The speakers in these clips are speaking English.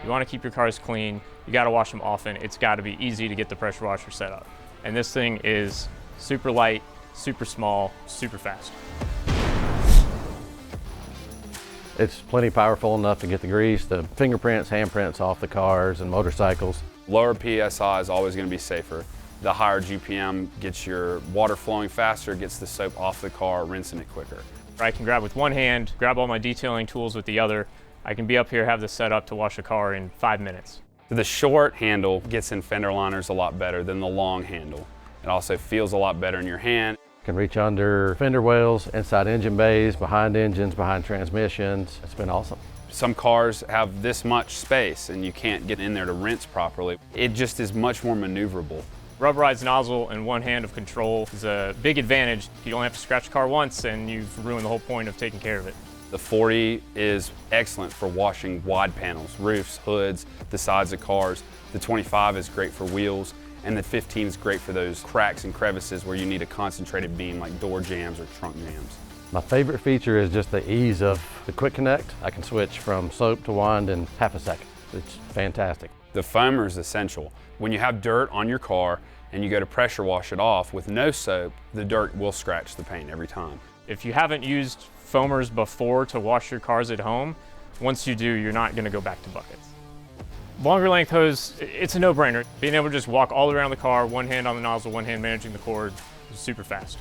You want to keep your cars clean. You got to wash them often. It's got to be easy to get the pressure washer set up. And this thing is super light, super small, super fast. It's plenty powerful enough to get the grease, the fingerprints, handprints off the cars and motorcycles. Lower PSI is always going to be safer. The higher GPM gets your water flowing faster, gets the soap off the car, rinsing it quicker. I can grab with one hand, grab all my detailing tools with the other. I can be up here, have this set up to wash a car in 5 minutes. The short handle gets in fender liners a lot better than the long handle. It also feels a lot better in your hand. Can reach under fender wells, inside engine bays, behind engines, behind transmissions. It's been awesome. Some cars have this much space and you can't get in there to rinse properly. It just is much more maneuverable. Rubberized nozzle and one hand of control is a big advantage. You only have to scratch the car once and you've ruined the whole point of taking care of it. The 40 is excellent for washing wide panels, roofs, hoods, the sides of cars. The 25 is great for wheels, and the 15 is great for those cracks and crevices where you need a concentrated beam like door jams or trunk jams. My favorite feature is just the ease of the quick connect. I can switch from soap to wind in half a second. It's fantastic. The foamer is essential. When you have dirt on your car and you go to pressure wash it off with no soap, the dirt will scratch the paint every time. If you haven't used foamers before to wash your cars at home, once you do, you're not going to go back to buckets. Longer length hose, it's a no-brainer. Being able to just walk all around the car, one hand on the nozzle, one hand managing the cord, is super fast.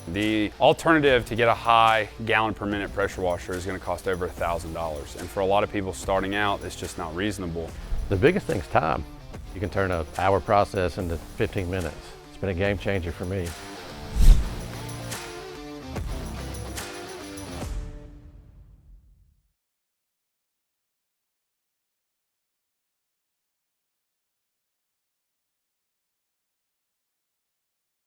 The alternative to get a high gallon per minute pressure washer is going to cost over $1,000. And for a lot of people starting out, it's just not reasonable. The biggest thing is time. You can turn an hour process into 15 minutes. It's been a game changer for me.